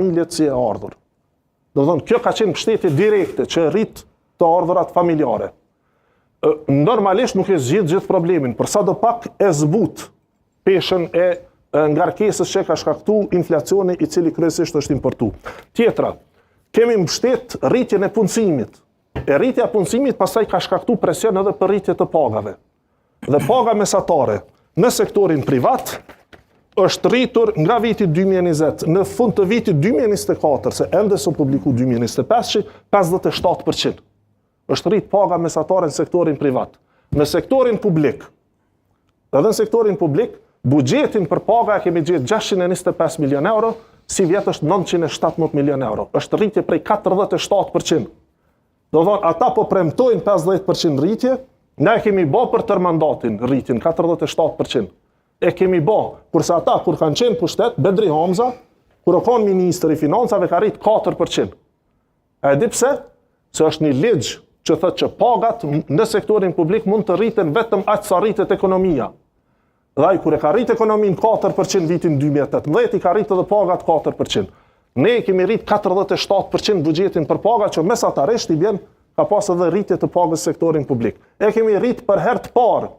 familjet si e ardhur. Do thonë, kjo ka qenë mbështetje direkte që rrit të ardhurat familjare. Normalisht nuk e zgjidh gjithë problemin, për sa do pak e zbut peshën e ngarkesës që ka shkaktu inflacioni i cili kryesisht është importu. Tjetra, kemi mbështet rritjen e punësimit. E rritja e punësimit pastaj ka shkaktu presion edhe për rritje të pagave. Dhe paga mesatare në sektorin privat është rritur nga viti 2020 në fund të vitit 2024, se ende su publiku 2025, 57%. Është rrit paga mesatare në sektorin privat. Në sektorin publik, edhe në sektorin publik, buxhetin për paga e kemi gjetë 625 milion euro, si vjetë është 917 milion euro. Është rritje prej 47%. Do thonë, ata po premtojnë 50% rritje, ne kemi bo për tër mandatin rritjen 47%. E kemi bo, kurse ata, kur kanë qenë pushtet, Bedri Hamza, kur o kanë ministri i financave, ka rrit 4%. E di pse? Se është një ligj që thëtë që pagat në sektorin publik mund të rriten vetëm aq sa rritet ekonomia. Dhe ai kur e ka rrit ekonomin 4% vitin 2018, i ka rrit edhe pagat 4%. Ne kemi rrit 47% buxhetin për paga që mesatarisht i bjen ka pas edhe rritje të pagës sektorin publik. E kemi rrit për herë të parë.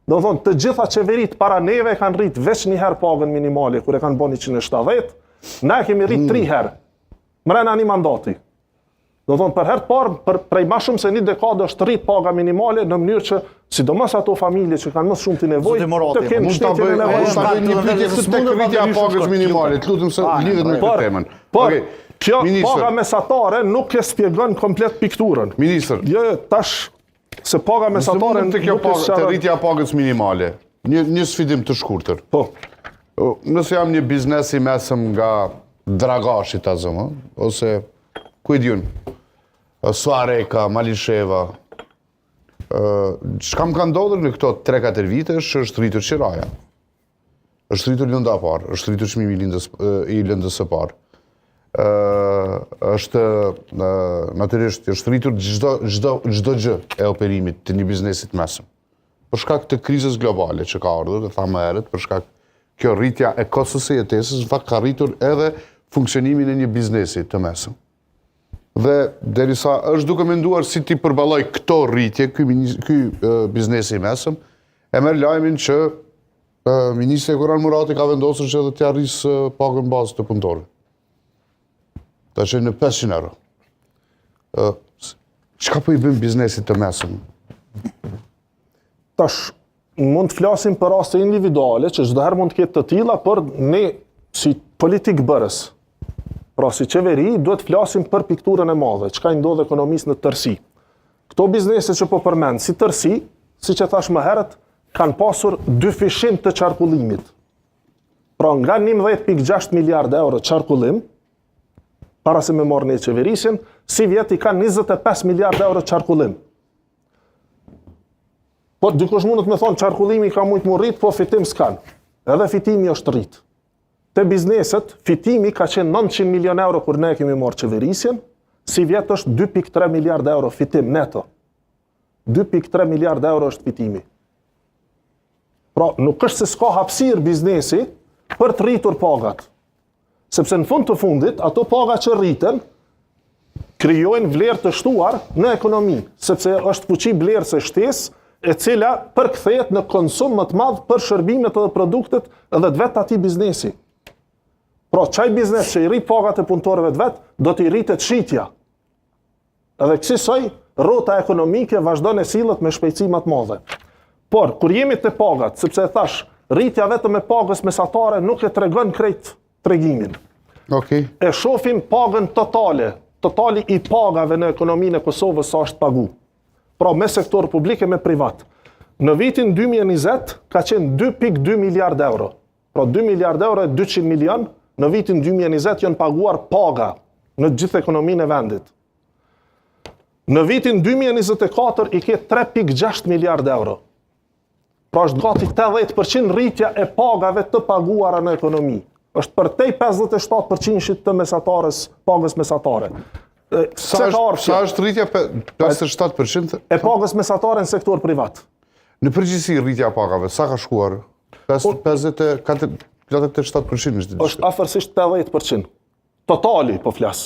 Do thonë, të gjitha qeverit para neve kanë rrit veç një herë pagën minimale, kur e kanë bën 170, ne kemi rrit 3 herë, mrena një mandati. Do thonë, për herë të parë, prej ma shumë se një dekadë është rrit paga minimale në mënyrë që, sidomos ato familje që kanë më shumë të nevojë, të kenë shtetjen e nevojshme. Mund ta bëj një pyetje tek rritja e pagës minimale, të lutem se lidhet me këtë temën. Por, kjo paga mesatare nuk e spjegon komplet pikturën. Ministër, jo, tash se paga mesatare nuk është të rritja e pagës minimale. Një sfidim të shkurtër. Po. Nëse jam një biznes i mesëm nga Dragashi ta zëmë, ose ku i diun, Suareka, Malisheva, çka më ka ndodhur në këto 3-4 vitesh është rritur qiraja. Është rritur lënda e parë, është rritur çmimi i lëndës së parë. Është natyrisht është rritur çdo gjë e operimit të një biznesi të mesëm. Për shkak të krizës globale që ka ardhur, e thamë më herët, për shkak kjo rritja e kostës së jetesës, në fakt ka rritur edhe funksionimin e një biznesi të mesëm. Dhe derisa është duke menduar si ti përballoj këto rritje, ky biznesi i mesëm, e merr lajmin që ministri Goran Murati ka vendosur që edhe të arrisë pagën bazë të punëtorëve. Ta që në 500 euro. Çka po i bën biznesit të mesëm? Tash, mund të flasim për raste individuale, që çdo herë mund të ketë të tilla, por ne, si politik bërës, pra si qeveri, duhet flasim për pikturën e madhe, çka i ndodh ekonomisë në tërësi. Këto biznese që po përmend si tërësi, siç e thash më herët, kanë pasur 2 fishim të qarkullimit. Pra nga 11.6 miliard euro qarkullim, para se me marrë një qeverisin, si vjet i kanë 25 miliard euro qarkullim. Po dikush mund të më thonë qarkullimi ka mujt më rrit, po fitim s'kan. Edhe fitimi është rrit. Te bizneset, fitimi ka qenë 900 milion euro kur ne kemi marrë qeverisjen, si vjet është 2.3 miliard euro fitim neto. 2.3 miliard euro është fitimi. Pra, nuk është se s'ka hapësirë biznesi për të rritur pagat. Sepse në fund të fundit, ato paga që rriten, krijojnë vlerë të shtuar në ekonomi, sepse është fuqi blerëse shtesë, e cila përkthehet në konsum më të madh për shërbimet edhe produktet edhe të vetë atij biznesi. Pra, çaj biznes që i rrit pagat e punëtorëve të vet, do t'i rritet shitja. Edhe kësaj rrota ekonomike vazhdon e sillet me shpejtësi më të madhe. Por kur jemi te pagat, sepse e thash, rritja vetëm e pagës mesatare nuk e tregon krejt tregimin. Okay. E shohim pagën totali i pagave në ekonominë e Kosovës sa është pagu. Pra me sektor publik e me privat. Në vitin 2020 ka qenë 2.2 miliard euro. Pra 2 miliard euro e 200 milion, në vitin 2020 janë paguar paga në gjithë ekonominë e vendit. Në vitin 2024 i ke 3.6 miliard euro. Pra është gati 80% rritja e pagave të paguara në ekonomi. Është përtej 57% të pagës mesatare. Sa është rritja 57%? E pagës mesatare në sektor privat. Në përgjithësi rritja e pagave, sa ka shkuar? 47% është afërsisht 80%. totali po flas.